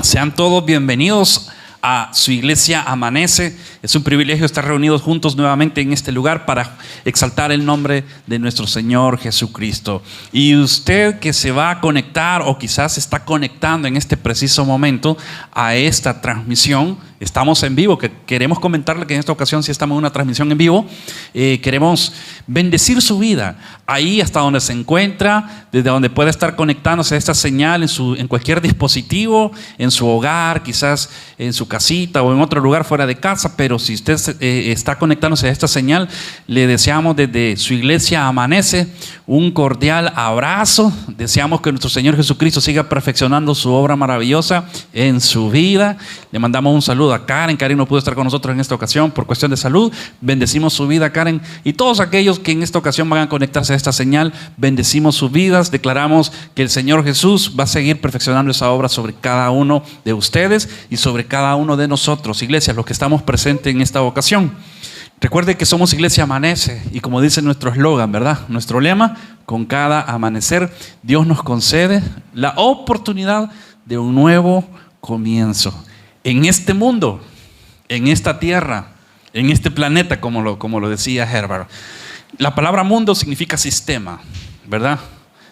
Sean todos bienvenidos a su iglesia Amanece. Es un privilegio estar reunidos juntos nuevamente en este lugar para exaltar el nombre de nuestro Señor Jesucristo. Y usted que se va a conectar o quizás se está conectando en este preciso momento a esta transmisión, estamos en vivo, que queremos comentarle que en esta ocasión sí estamos en una transmisión en vivo. Queremos bendecir su vida ahí hasta donde se encuentra, desde donde pueda estar conectándose a esta señal en cualquier dispositivo, en su hogar, quizás en su casita o en otro lugar fuera de casa. Pero si usted está conectándose a esta señal, le deseamos desde su iglesia Amanece un cordial abrazo. Deseamos que nuestro Señor Jesucristo siga perfeccionando su obra maravillosa en su vida. Le mandamos un saludo a Karen. Karen no pudo estar con nosotros en esta ocasión por cuestión de salud. Bendecimos su vida, Karen, y todos aquellos que en esta ocasión van a conectarse a esta señal. Bendecimos sus vidas. Declaramos que el Señor Jesús va a seguir perfeccionando esa obra sobre cada uno de ustedes y sobre cada uno de nosotros, iglesias, los que estamos presentes en esta ocasión. Recuerde que somos Iglesia Amanece, y como dice nuestro eslogan, ¿verdad? Nuestro lema: con cada amanecer Dios nos concede la oportunidad de un nuevo comienzo en este mundo, en esta tierra, en este planeta, como lo decía Herbert. La palabra mundo significa sistema, ¿verdad?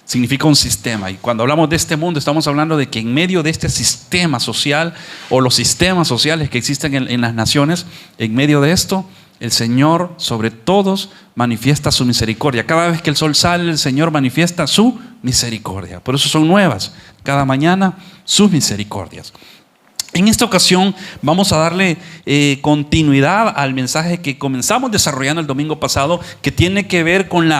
Significa un sistema, y cuando hablamos de este mundo estamos hablando de que en medio de este sistema social, o los sistemas sociales que existen en las naciones, en medio de esto el Señor sobre todos manifiesta su misericordia. Cada vez que el sol sale, el Señor manifiesta su misericordia. Por eso son nuevas cada mañana sus misericordias. En esta ocasión vamos a darle continuidad al mensaje que comenzamos desarrollando el domingo pasado, que tiene que ver con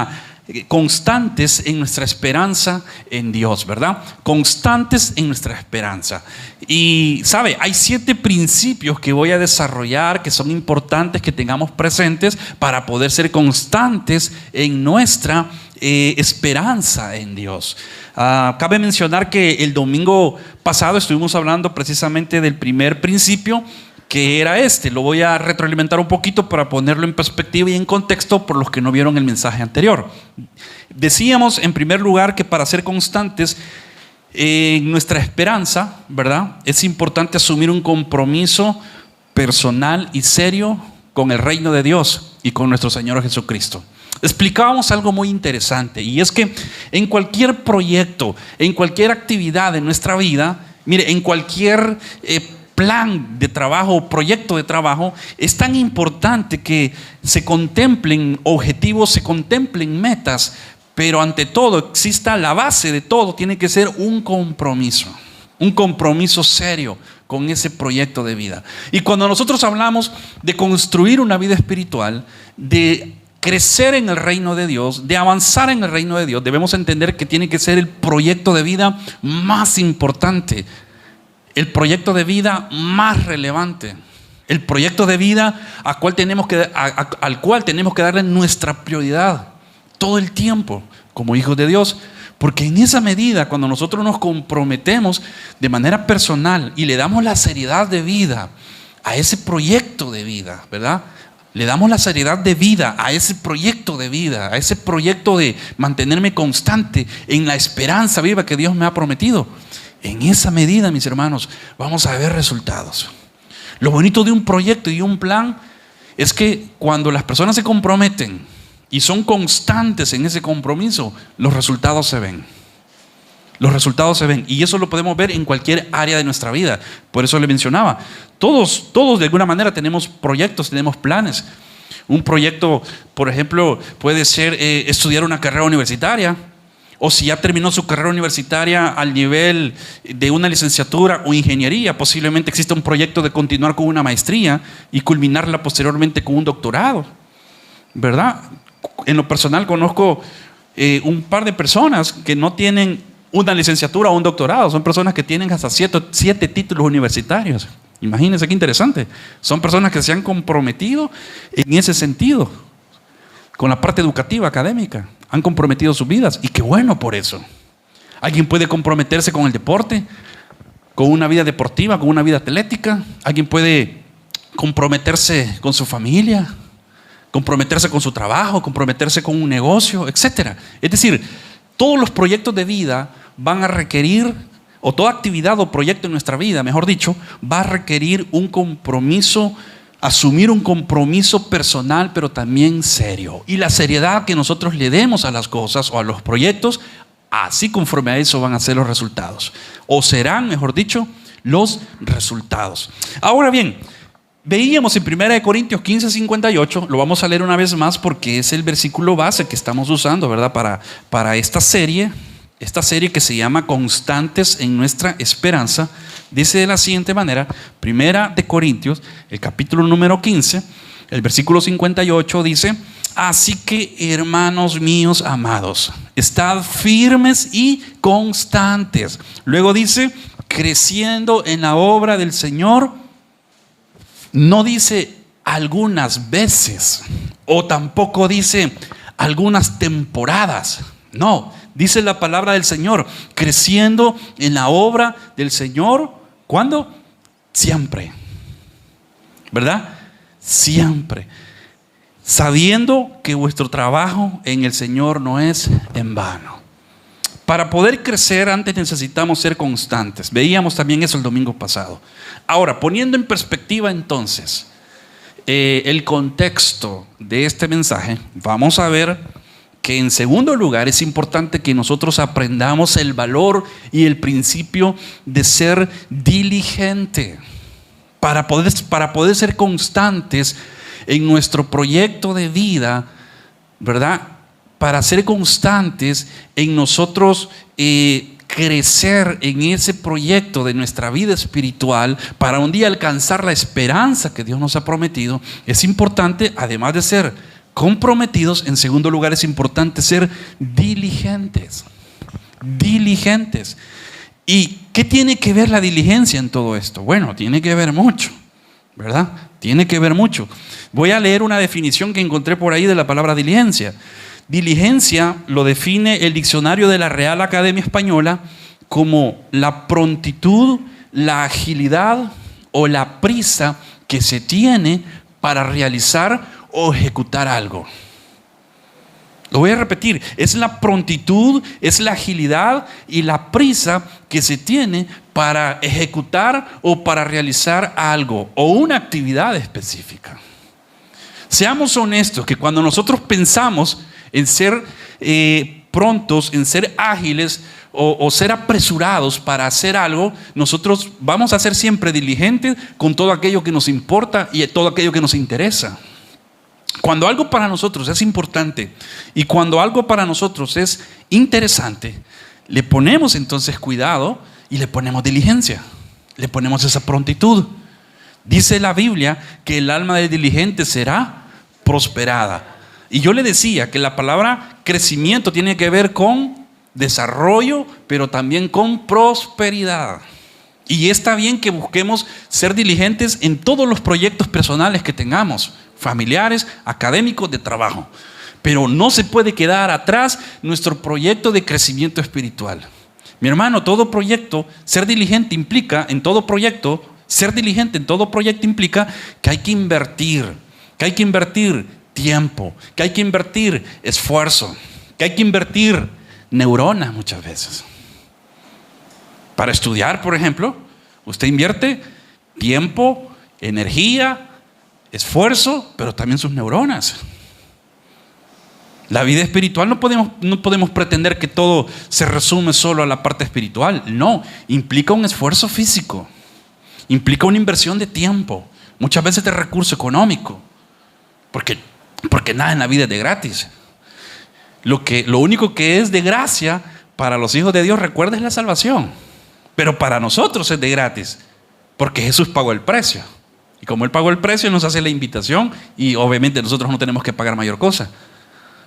constantes en nuestra esperanza en Dios, ¿verdad? Constantes en nuestra esperanza. Y sabe, hay 7 principios que voy a desarrollar que son importantes que tengamos presentes para poder ser constantes en nuestra esperanza en Dios. Cabe mencionar que el domingo pasado estuvimos hablando precisamente del primer principio, que era este. Lo voy a retroalimentar un poquito para ponerlo en perspectiva y en contexto por los que no vieron el mensaje anterior. Decíamos en primer lugar que para ser constantes en nuestra esperanza, ¿verdad?, es importante asumir un compromiso personal y serio con el reino de Dios y con nuestro Señor Jesucristo. Explicábamos algo muy interesante, y es que en cualquier proyecto, en cualquier actividad de nuestra vida, mire, en cualquier plan de trabajo o proyecto de trabajo, es tan importante que se contemplen objetivos, se contemplen metas, pero ante todo exista la base de todo, tiene que ser un compromiso serio con ese proyecto de vida. Y cuando nosotros hablamos de construir una vida espiritual, de crecer en el reino de Dios, de avanzar en el reino de Dios, debemos entender que tiene que ser el proyecto de vida más importante, el proyecto de vida más relevante, el proyecto de vida al cual tenemos que darle nuestra prioridad todo el tiempo como hijos de Dios. Porque en esa medida, cuando nosotros nos comprometemos de manera personal y le damos la seriedad de vida a ese proyecto de vida, ¿verdad? Le damos la seriedad de vida a ese proyecto de vida, a ese proyecto de mantenerme constante en la esperanza viva que Dios me ha prometido. En esa medida, mis hermanos, vamos a ver resultados. Lo bonito de un proyecto y un plan es que cuando las personas se comprometen y son constantes en ese compromiso, los resultados se ven. Los resultados se ven, y eso lo podemos ver en cualquier área de nuestra vida. Por eso le mencionaba, todos de alguna manera tenemos proyectos, tenemos planes. Un proyecto, por ejemplo, puede ser estudiar una carrera universitaria, o si ya terminó su carrera universitaria al nivel de una licenciatura o ingeniería, posiblemente exista un proyecto de continuar con una maestría y culminarla posteriormente con un doctorado, ¿verdad? En lo personal conozco un par de personas que no tienen una licenciatura o un doctorado. Son personas que tienen hasta 7 títulos universitarios. Imagínense qué interesante. Son personas que se han comprometido en ese sentido, con la parte educativa, académica. Han comprometido sus vidas, y qué bueno por eso. Alguien puede comprometerse con el deporte, con una vida deportiva, con una vida atlética. Alguien puede comprometerse con su familia, comprometerse con su trabajo, comprometerse con un negocio, etc. Es decir, todos los proyectos de vida van a requerir o toda actividad o proyecto en nuestra vida, mejor dicho, va a requerir un compromiso, asumir un compromiso personal, pero también serio. Y la seriedad que nosotros le demos a las cosas o a los proyectos, así conforme a eso van a ser los resultados. O serán, mejor dicho, los resultados. Ahora bien, veíamos en 1 Corintios 15:58, lo vamos a leer una vez más porque es el versículo base que estamos usando, ¿verdad? Para esta serie que se llama Constantes en nuestra esperanza. Dice de la siguiente manera, 1 Corintios, el capítulo número 15, el versículo 58 dice: así que, hermanos míos amados, estad firmes y constantes. Luego dice, creciendo en la obra del Señor. No dice algunas veces, o tampoco dice algunas temporadas. No, dice la palabra del Señor, creciendo en la obra del Señor. ¿Cuándo? Siempre. ¿Verdad? Siempre. Sabiendo que vuestro trabajo en el Señor no es en vano. Para poder crecer antes necesitamos ser constantes. Veíamos también eso el domingo pasado. Ahora, poniendo en perspectiva entonces el contexto de este mensaje, vamos a ver que en segundo lugar es importante que nosotros aprendamos el valor y el principio de ser diligente. Para poder ser constantes en nuestro proyecto de vida, ¿verdad? Para ser constantes en nosotros crecer en ese proyecto de nuestra vida espiritual, para un día alcanzar la esperanza que Dios nos ha prometido, es importante, además de ser comprometidos, en segundo lugar es importante ser diligentes. Diligentes. ¿Y qué tiene que ver la diligencia en todo esto? Bueno, tiene que ver mucho, ¿verdad? Tiene que ver mucho. Voy a leer una definición que encontré por ahí de la palabra diligencia. Diligencia lo define el diccionario de la Real Academia Española como la prontitud, la agilidad o la prisa que se tiene para realizar o ejecutar algo. Lo voy a repetir, es la prontitud, es la agilidad y la prisa que se tiene para ejecutar o para realizar algo o una actividad específica. Seamos honestos que cuando nosotros pensamos en ser prontos, en ser ágiles o ser apresurados para hacer algo, nosotros vamos a ser siempre diligentes con todo aquello que nos importa y todo aquello que nos interesa. Cuando algo para nosotros es importante y cuando algo para nosotros es interesante, le ponemos entonces cuidado y le ponemos diligencia, le ponemos esa prontitud. Dice la Biblia que el alma del diligente será prosperada. Y yo le decía que la palabra crecimiento tiene que ver con desarrollo, pero también con prosperidad. Y está bien que busquemos ser diligentes en todos los proyectos personales que tengamos, familiares, académicos, de trabajo. Pero no se puede quedar atrás nuestro proyecto de crecimiento espiritual. Mi hermano, todo proyecto, ser diligente implica, en todo proyecto, ser diligente en todo proyecto implica que hay que invertir tiempo, que hay que invertir esfuerzo, que hay que invertir neuronas muchas veces. Para estudiar, por ejemplo, usted invierte tiempo, energía, esfuerzo, pero también sus neuronas. La vida espiritual no podemos pretender que todo se resume solo a la parte espiritual. No, implica un esfuerzo físico, implica una inversión de tiempo, muchas veces de recurso económico, porque nada en la vida es de gratis. Lo único que es de gracia para los hijos de Dios, recuerda, es la salvación. Pero para nosotros es de gratis, porque Jesús pagó el precio. Y como Él pagó el precio, nos hace la invitación, y obviamente nosotros no tenemos que pagar mayor cosa,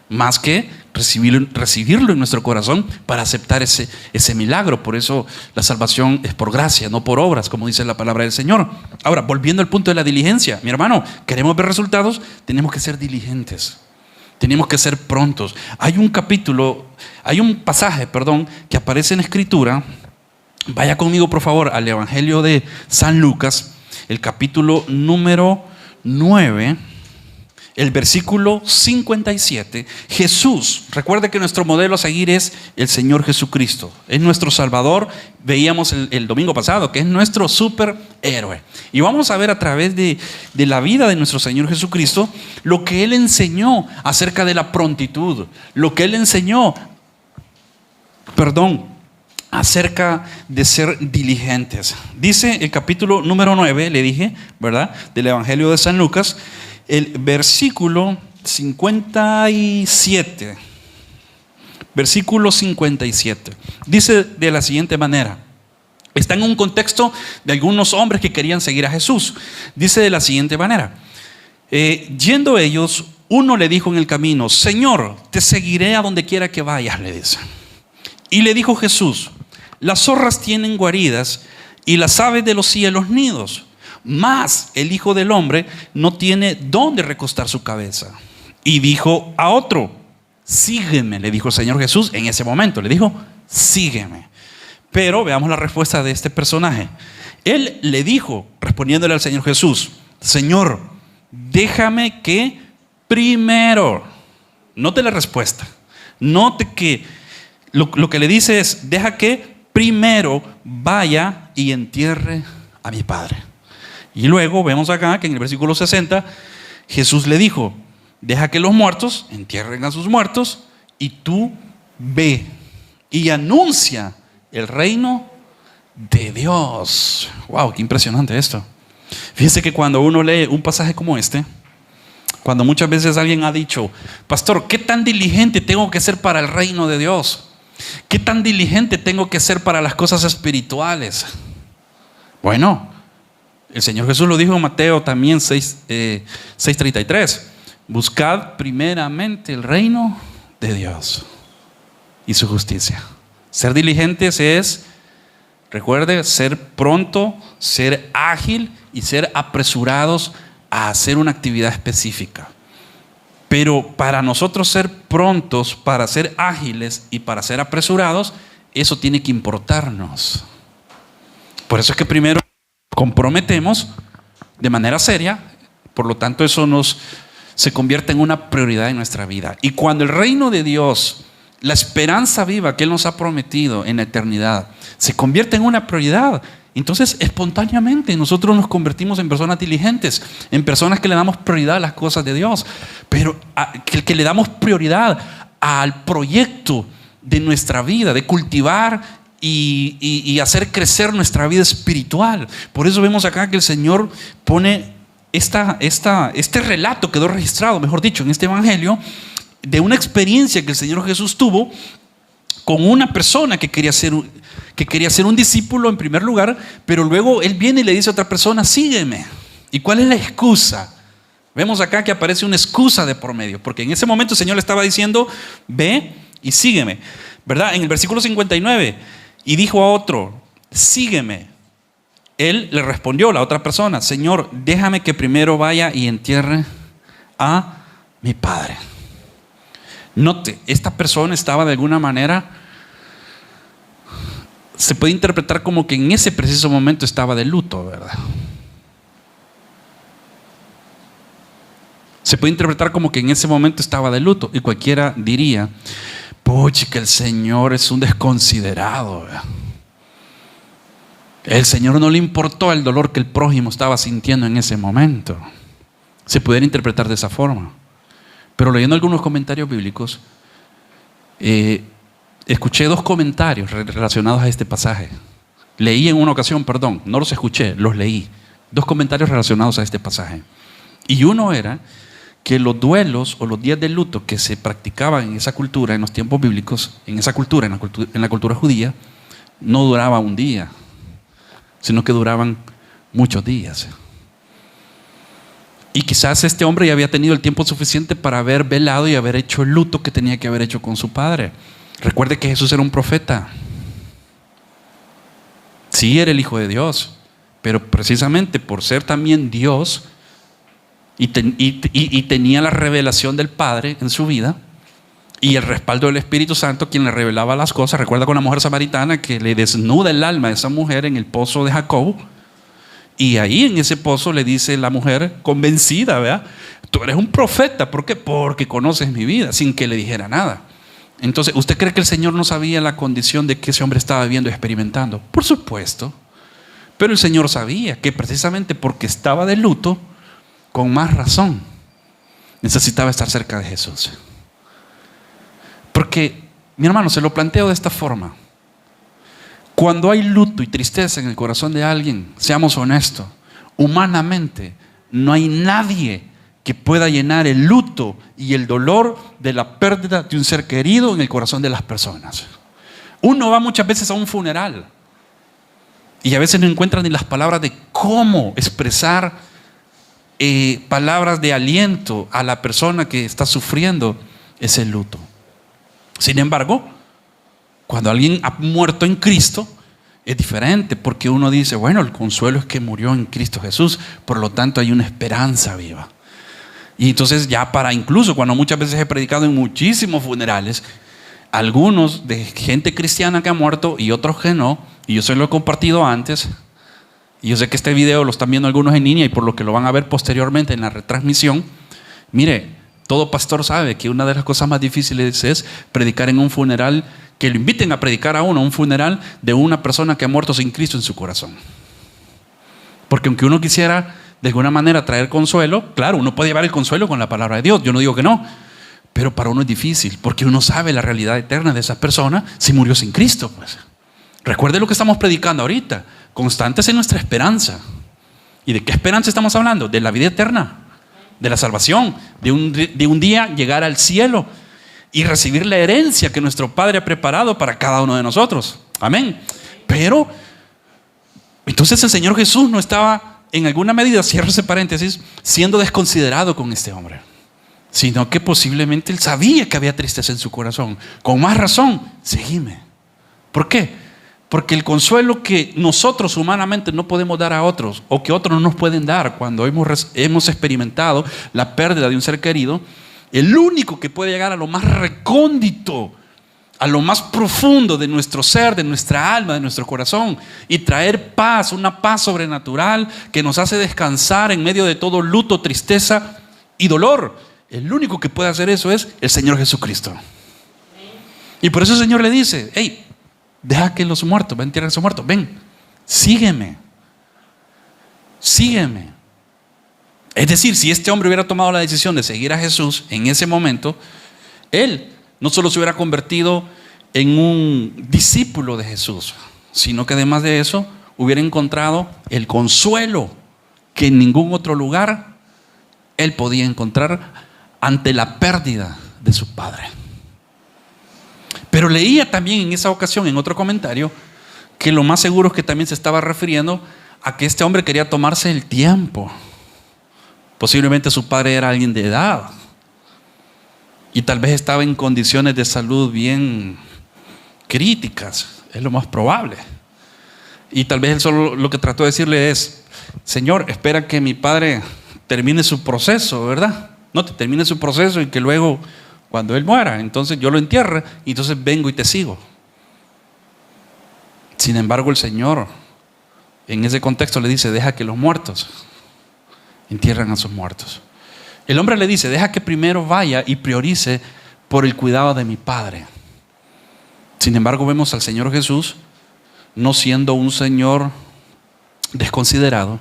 más que recibirlo en nuestro corazón para aceptar ese milagro. Por eso la salvación es por gracia, no por obras, como dice la palabra del Señor. Ahora, volviendo al punto de la diligencia, mi hermano, queremos ver resultados, tenemos que ser diligentes, tenemos que ser prontos. Hay un pasaje, que aparece en Escritura. Vaya conmigo, por favor, al Evangelio de San Lucas, el capítulo número 9. el versículo 57, Jesús, recuerde que nuestro modelo a seguir es el Señor Jesucristo, es nuestro Salvador. Veíamos el domingo pasado que es nuestro superhéroe. Y vamos a ver a través de la vida de nuestro Señor Jesucristo lo que Él enseñó acerca de la prontitud, lo que Él enseñó, acerca de ser diligentes. Dice el capítulo número 9, le dije, ¿verdad?, del Evangelio de San Lucas, el versículo 57. Versículo 57. Dice de la siguiente manera. Está en un contexto de algunos hombres que querían seguir a Jesús. Dice de la siguiente manera. Yendo ellos, uno le dijo en el camino: Señor, te seguiré a donde quiera que vayas, le dice. Y le dijo Jesús: las zorras tienen guaridas y las aves de los cielos nidos, mas el Hijo del Hombre no tiene dónde recostar su cabeza. Y dijo a otro: sígueme, le dijo el Señor Jesús en ese momento. Le dijo: sígueme. Pero veamos la respuesta de este personaje. Él le dijo, respondiéndole al Señor Jesús: Señor, déjame que primero. Note la respuesta. Note que lo que le dice es: deja que primero vaya y entierre a mi Padre. Y luego vemos acá que en el versículo 60 Jesús le dijo: deja que los muertos entierren a sus muertos y tú ve y anuncia el reino de Dios. Wow, qué impresionante esto. Fíjese que cuando uno lee un pasaje como este, cuando muchas veces alguien ha dicho: pastor, ¿qué tan diligente tengo que ser para el reino de Dios? ¿Qué tan diligente tengo que ser para las cosas espirituales? Bueno, el Señor Jesús lo dijo en Mateo también 6:33. Buscad primeramente el reino de Dios y su justicia. Ser diligentes es, recuerde, ser pronto, ser ágil y ser apresurados a hacer una actividad específica. Pero para nosotros ser prontos, para ser ágiles y para ser apresurados, eso tiene que importarnos. Por eso es que primero comprometemos de manera seria, por lo tanto eso se convierte en una prioridad en nuestra vida. Y cuando el reino de Dios, la esperanza viva que Él nos ha prometido en la eternidad, se convierte en una prioridad, entonces espontáneamente nosotros nos convertimos en personas diligentes, en personas que le damos prioridad a las cosas de Dios, pero que le damos prioridad al proyecto de nuestra vida, de cultivar y hacer crecer nuestra vida espiritual. Por eso vemos acá que el Señor pone este relato, quedó registrado, mejor dicho, en este evangelio, de una experiencia que el Señor Jesús tuvo con una persona que quería ser un discípulo en primer lugar, pero luego Él viene y le dice a otra persona: sígueme. ¿Y cuál es la excusa? Vemos acá que aparece una excusa de por medio, porque en ese momento el Señor le estaba diciendo: ve y sígueme, ¿verdad? En el versículo 59, y dijo a otro: sígueme. Él le respondió, la otra persona: Señor, déjame que primero vaya y entierre a mi padre. Note, esta persona estaba de alguna manera, se puede interpretar como que en ese preciso momento estaba de luto, ¿verdad? Se puede interpretar como que en ese momento estaba de luto, y cualquiera diría: pucha, que el Señor es un desconsiderado, ¿verdad? El Señor no le importó el dolor que el prójimo estaba sintiendo en ese momento. Se pudiera interpretar de esa forma. Pero leyendo algunos comentarios bíblicos, escuché dos comentarios relacionados a este pasaje. Leí en una ocasión, no los escuché, los leí. Dos comentarios relacionados a este pasaje. Y uno era que los duelos o los días de luto que se practicaban en esa cultura, en los tiempos bíblicos, en la cultura judía, no duraba un día, sino que duraban muchos días. Y quizás este hombre ya había tenido el tiempo suficiente para haber velado y haber hecho el luto que tenía que haber hecho con su padre. Recuerde que Jesús era un profeta. Sí, era el Hijo de Dios, pero precisamente por ser también Dios y tenía la revelación del Padre en su vida y el respaldo del Espíritu Santo, quien le revelaba las cosas. Recuerda con la mujer samaritana que le desnuda el alma a esa mujer en el pozo de Jacob. Y ahí en ese pozo le dice la mujer, convencida, ¿verdad? Tú eres un profeta. ¿Por qué? Porque conoces mi vida, sin que le dijera nada. Entonces, ¿usted cree que el Señor no sabía la condición de que ese hombre estaba viviendo y experimentando? Por supuesto. Pero el Señor sabía que precisamente porque estaba de luto, con más razón, necesitaba estar cerca de Jesús. Porque, mi hermano, se lo planteo de esta forma. Cuando hay luto y tristeza en el corazón de alguien, seamos honestos, humanamente no hay nadie que pueda llenar el luto y el dolor de la pérdida de un ser querido en el corazón de las personas. Uno va muchas veces a un funeral y a veces no encuentra ni las palabras de cómo expresar palabras de aliento a la persona que está sufriendo ese luto. Sin embargo, cuando alguien ha muerto en Cristo, es diferente, porque uno dice, bueno, el consuelo es que murió en Cristo Jesús, por lo tanto hay una esperanza viva. Y entonces ya incluso cuando muchas veces he predicado en muchísimos funerales, algunos de gente cristiana que ha muerto y otros que no, y yo se lo he compartido antes, y yo sé que este video lo están viendo algunos en línea y por lo que lo van a ver posteriormente en la retransmisión. Mire, todo pastor sabe que una de las cosas más difíciles es predicar en un funeral, que lo inviten a predicar a uno, un funeral de una persona que ha muerto sin Cristo en su corazón. Porque aunque uno quisiera de alguna manera traer consuelo, claro, uno puede llevar el consuelo con la palabra de Dios, yo no digo que no, pero para uno es difícil, porque uno sabe la realidad eterna de esa persona si murió sin Cristo, pues. Recuerde lo que estamos predicando ahorita, constantes en nuestra esperanza. ¿Y de qué esperanza estamos hablando? De la vida eterna, de la salvación, de un día llegar al cielo y recibir la herencia que nuestro Padre ha preparado para cada uno de nosotros. Amén. Pero entonces el Señor Jesús no estaba, en alguna medida, cierro ese paréntesis, siendo desconsiderado con este hombre, sino que posiblemente él sabía que había tristeza en su corazón. Con más razón, seguime. ¿Por qué? Porque el consuelo que nosotros humanamente no podemos dar a otros, o que otros no nos pueden dar cuando hemos experimentado la pérdida de un ser querido, el único que puede llegar a lo más recóndito, a lo más profundo de nuestro ser, de nuestra alma, de nuestro corazón, y traer paz, una paz sobrenatural que nos hace descansar en medio de todo luto, tristeza y dolor. El único que puede hacer eso es el Señor Jesucristo. Y por eso el Señor le dice, hey, deja que los muertos, ven, entierren a sus muertos, ven, sígueme, sígueme. Es decir, si este hombre hubiera tomado la decisión de seguir a Jesús en ese momento, él no solo se hubiera convertido en un discípulo de Jesús, sino que además de eso hubiera encontrado el consuelo que en ningún otro lugar él podía encontrar ante la pérdida de su padre. Pero leía también en esa ocasión, en otro comentario, que lo más seguro es que también se estaba refiriendo a que este hombre quería tomarse el tiempo. Posiblemente su padre era alguien de edad y tal vez estaba en condiciones de salud bien críticas, es lo más probable. Y tal vez él solo lo que trató de decirle es, Señor, espera que mi padre termine su proceso, ¿verdad? No te termine su proceso y que luego, cuando él muera, entonces yo lo entierre y entonces vengo y te sigo. Sin embargo, el Señor en ese contexto le dice, deja que los muertos entierran a sus muertos. El hombre le dice, deja que primero vaya y priorice por el cuidado de mi padre. Sin embargo, vemos al Señor Jesús no siendo un Señor desconsiderado,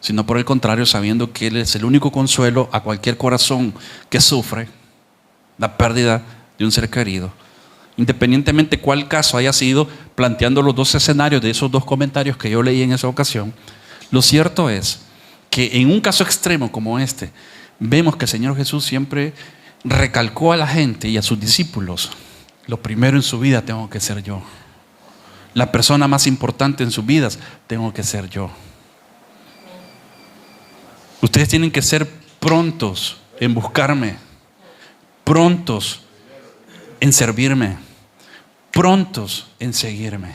sino por el contrario, sabiendo que Él es el único consuelo a cualquier corazón que sufre la pérdida de un ser querido. Independientemente cuál caso haya sido, planteando los dos escenarios de esos dos comentarios que yo leí en esa ocasión, lo cierto es que en un caso extremo como este, vemos que el Señor Jesús siempre recalcó a la gente y a sus discípulos, lo primero en su vida tengo que ser yo. La persona más importante en sus vidas tengo que ser yo. Ustedes tienen que ser prontos en buscarme, prontos en servirme, prontos en seguirme.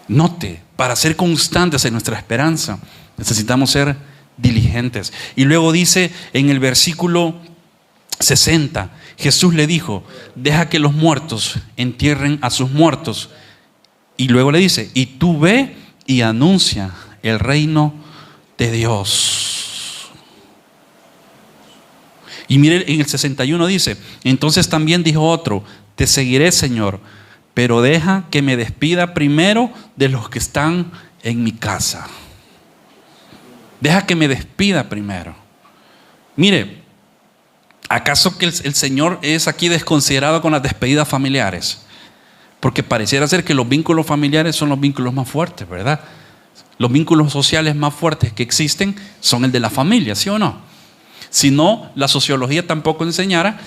Note, para ser constantes en nuestra esperanza, necesitamos ser diligentes. Y luego dice en el versículo 60, Jesús le dijo, deja que los muertos entierren a sus muertos. Y luego le dice, y tú ve y anuncia el reino de Dios. Y mire, en el 61 dice: entonces también dijo otro: te seguiré, Señor, pero deja que me despida primero de los que están en mi casa. Deja que me despida primero. Mire, ¿acaso que el Señor es aquí desconsiderado con las despedidas familiares? Porque pareciera ser que los vínculos familiares son los vínculos más fuertes, ¿verdad? Los vínculos sociales más fuertes que existen son el de la familia, ¿sí o no? Si no, la sociología tampoco enseñara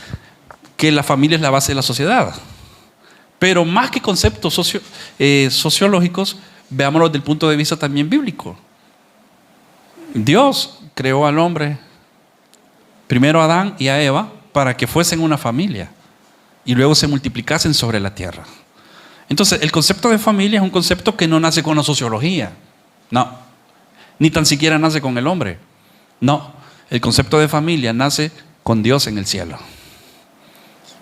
que la familia es la base de la sociedad. Pero más que conceptos sociológicos, veámoslo desde el punto de vista también bíblico. Dios creó al hombre, primero a Adán y a Eva, para que fuesen una familia y luego se multiplicasen sobre la tierra. Entonces, el concepto de familia es un concepto que no nace con la sociología, no, ni tan siquiera nace con el hombre, no. El concepto de familia nace con Dios en el cielo.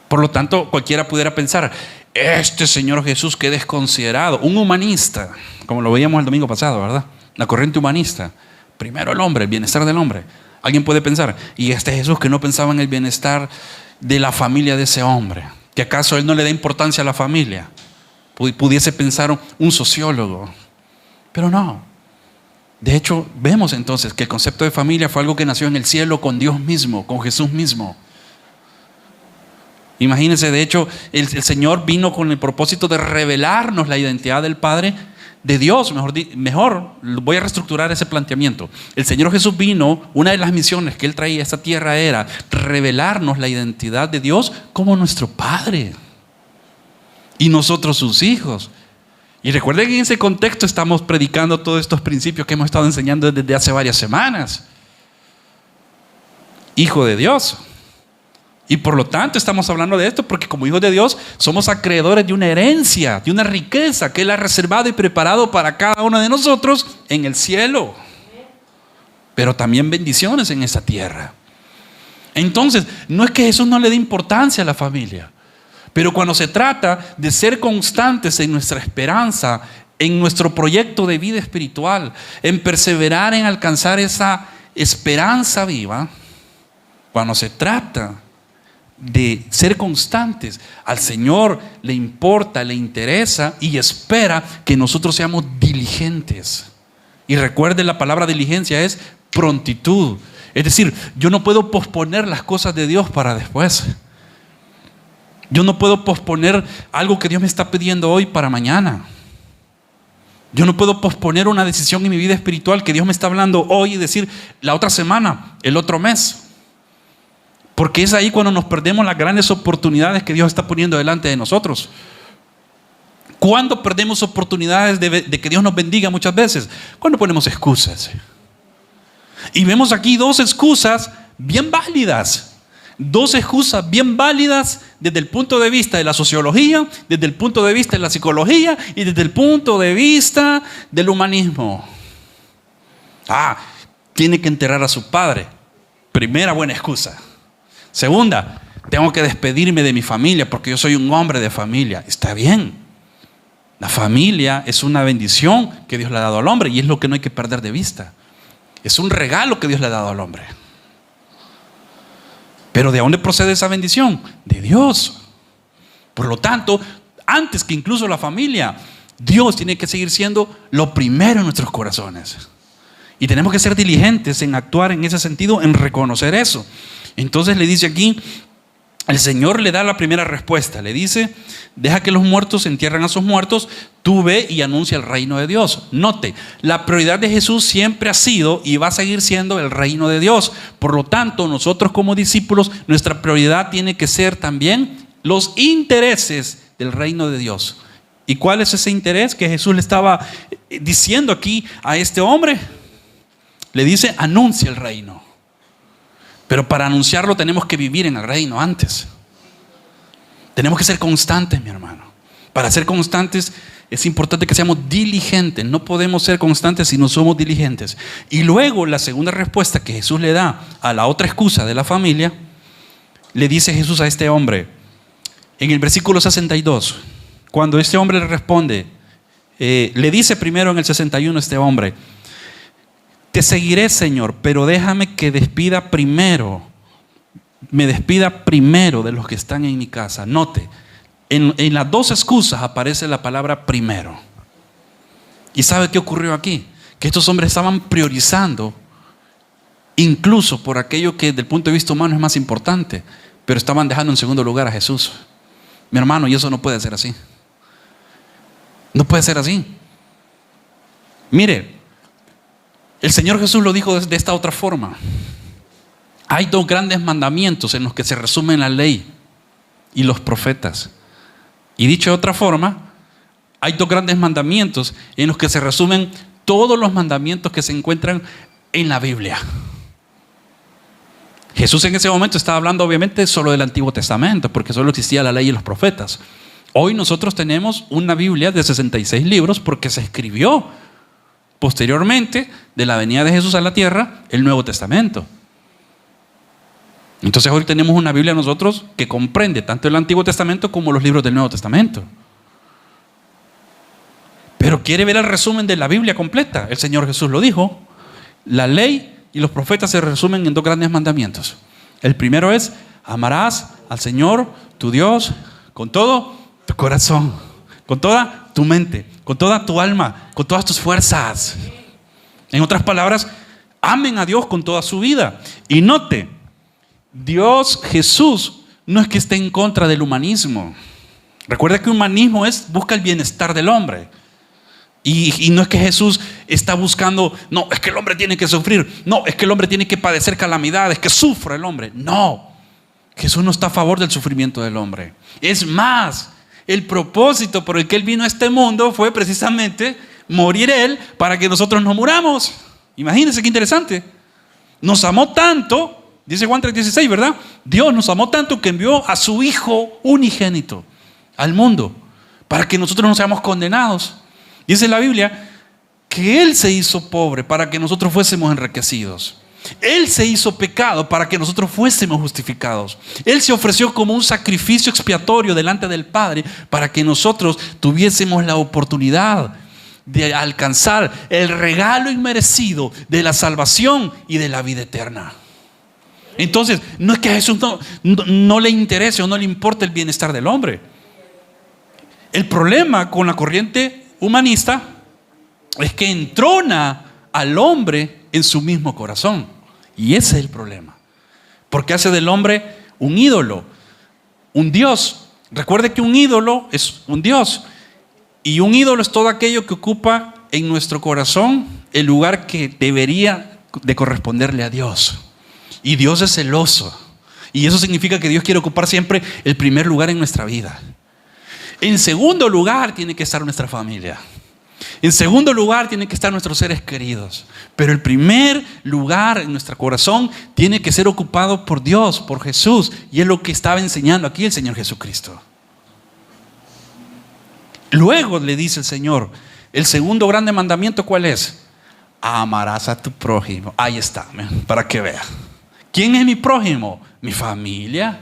Por lo tanto, cualquiera pudiera pensar: este Señor Jesús, qué desconsiderado, un humanista, como lo veíamos el domingo pasado, ¿verdad? La corriente humanista. Primero el hombre, el bienestar del hombre. Alguien puede pensar: y este Jesús que no pensaba en el bienestar de la familia de ese hombre, ¿que acaso él no le da importancia a la familia? Pudiese pensar un sociólogo. Pero no. De hecho, vemos entonces que el concepto de familia fue algo que nació en el cielo con Dios mismo, con Jesús mismo. Imagínense, de hecho, el Señor vino con el propósito de revelarnos la identidad del Padre, de Dios, mejor, voy a reestructurar ese planteamiento. El Señor Jesús vino, una de las misiones que Él traía a esta tierra era revelarnos la identidad de Dios como nuestro Padre. Y nosotros sus hijos. Y recuerden que en ese contexto estamos predicando todos estos principios que hemos estado enseñando desde hace varias semanas. Hijo de Dios. Y por lo tanto estamos hablando de esto porque como hijos de Dios somos acreedores de una herencia, de una riqueza que Él ha reservado y preparado para cada uno de nosotros en el cielo. Pero también bendiciones en esa tierra. Entonces, no es que Jesús no le dé importancia a la familia. Pero cuando se trata de ser constantes en nuestra esperanza, en nuestro proyecto de vida espiritual, en perseverar en alcanzar esa esperanza viva, cuando se trata de ser constantes, al Señor le importa, le interesa y espera que nosotros seamos diligentes. Y recuerde, la palabra diligencia es prontitud. Es decir, yo no puedo posponer las cosas de Dios para después. Yo no puedo posponer algo que Dios me está pidiendo hoy para mañana. Yo no puedo posponer una decisión en mi vida espiritual que Dios me está hablando hoy y decir la otra semana, el otro mes. Porque es ahí cuando nos perdemos las grandes oportunidades que Dios está poniendo delante de nosotros. ¿Cuándo perdemos oportunidades de que Dios nos bendiga muchas veces? Cuando ponemos excusas. Y vemos aquí dos excusas bien válidas. Dos excusas bien válidas desde el punto de vista de la sociología, desde el punto de vista de la psicología y desde el punto de vista del humanismo. Tiene que enterrar a su padre. Primera buena excusa. Segunda, tengo que despedirme de mi familia porque yo soy un hombre de familia. Está bien. La familia es una bendición que Dios le ha dado al hombre y es lo que no hay que perder de vista. Es un regalo que Dios le ha dado al hombre. Pero ¿de dónde procede esa bendición? De Dios. Por lo tanto, antes que incluso la familia, Dios tiene que seguir siendo lo primero en nuestros corazones. Y tenemos que ser diligentes en actuar en ese sentido, en reconocer eso. Entonces le dice aquí, el Señor le da la primera respuesta. Le dice, deja que los muertos entierren a sus muertos, tú ve y anuncia el reino de Dios. Note, la prioridad de Jesús siempre ha sido y va a seguir siendo el reino de Dios. Por lo tanto, nosotros como discípulos, nuestra prioridad tiene que ser también los intereses del reino de Dios. ¿Y cuál es ese interés que Jesús le estaba diciendo aquí a este hombre? Le dice, anuncia el reino. Pero para anunciarlo tenemos que vivir en el reino antes. Tenemos que ser constantes, mi hermano. Para ser constantes es importante que seamos diligentes. No podemos ser constantes si no somos diligentes. Y luego la segunda respuesta que Jesús le da a la otra excusa de la familia, le dice Jesús a este hombre, en el versículo 62, cuando este hombre le responde, le dice primero en el 61 este hombre: te seguiré, Señor, pero déjame que me despida primero de los que están en mi casa. Note, en las dos excusas aparece la palabra primero. ¿Y sabe qué ocurrió aquí? Que estos hombres estaban priorizando incluso por aquello que desde el punto de vista humano es más importante, pero estaban dejando en segundo lugar a Jesús. Mi hermano, y eso no puede ser así. No puede ser así. Mire, el Señor Jesús lo dijo de esta otra forma: hay dos grandes mandamientos en los que se resumen la ley y los profetas. Y dicho de otra forma, hay dos grandes mandamientos en los que se resumen todos los mandamientos que se encuentran en la Biblia. Jesús en ese momento estaba hablando obviamente solo del Antiguo Testamento, porque solo existía la ley y los profetas. Hoy nosotros tenemos una Biblia de 66 libros porque se escribió posteriormente de la venida de Jesús a la tierra el Nuevo Testamento. Entonces hoy tenemos una Biblia nosotros que comprende tanto el Antiguo Testamento como los libros del Nuevo Testamento. Pero quiere ver el resumen de la Biblia completa. El Señor Jesús lo dijo: la ley y los profetas se resumen en dos grandes mandamientos. El primero es: amarás al Señor tu Dios con todo tu corazón, con toda tu mente, con toda tu alma, con todas tus fuerzas. En otras palabras, amen a Dios con toda su vida. Y note, Dios, Jesús, no es que esté en contra del humanismo. Recuerda que humanismo busca el bienestar del hombre. Y no es que Jesús está buscando, no, es que el hombre tiene que sufrir, no, es que el hombre tiene que padecer calamidades, que sufra el hombre. No, Jesús no está a favor del sufrimiento del hombre. Es más, el propósito por el que Él vino a este mundo fue precisamente morir Él para que nosotros no muramos. Imagínense qué interesante. Nos amó tanto, dice Juan 3:16, ¿verdad? Dios nos amó tanto que envió a su Hijo unigénito al mundo para que nosotros no seamos condenados. Dice la Biblia que Él se hizo pobre para que nosotros fuésemos enriquecidos. Él se hizo pecado para que nosotros fuésemos justificados. Él se ofreció como un sacrificio expiatorio delante del Padre para que nosotros tuviésemos la oportunidad de alcanzar el regalo inmerecido de la salvación y de la vida eterna. Entonces, no es que a Jesús no le interese o no le importe el bienestar del hombre. El problema con la corriente humanista es que entrona al hombre en su mismo corazón. Y ese es el problema. Porque hace del hombre un ídolo, un Dios. Recuerde que un ídolo es un Dios. Y un ídolo es todo aquello que ocupa en nuestro corazón el lugar que debería de corresponderle a Dios. Y Dios es celoso. Y eso significa que Dios quiere ocupar siempre el primer lugar en nuestra vida. En segundo lugar tiene que estar nuestra familia. En segundo lugar tienen que estar nuestros seres queridos. Pero el primer lugar en nuestro corazón tiene que ser ocupado por Dios, por Jesús. Y es lo que estaba enseñando aquí el Señor Jesucristo. Luego le dice el Señor, el segundo grande mandamiento, ¿cuál es? Amarás a tu prójimo. Ahí está, para que vea. ¿Quién es mi prójimo? Mi familia,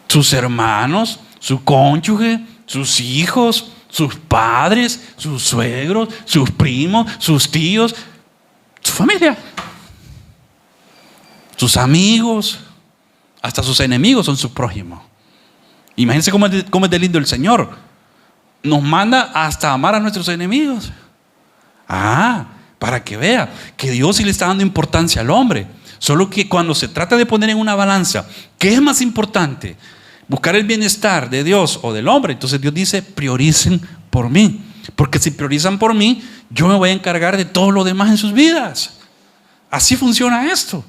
sus hermanos, su cónyuge, sus hijos, sus padres, sus suegros, sus primos, sus tíos, su familia, sus amigos, hasta sus enemigos son su prójimo. Imagínense cómo es de lindo el Señor. Nos manda hasta amar a nuestros enemigos. Para que vea que Dios sí le está dando importancia al hombre. Solo que cuando se trata de poner en una balanza, ¿qué es más importante? ¿Buscar el bienestar de Dios o del hombre? Entonces Dios dice, prioricen por mí. Porque si priorizan por mí, yo me voy a encargar de todo lo demás en sus vidas. Así funciona esto.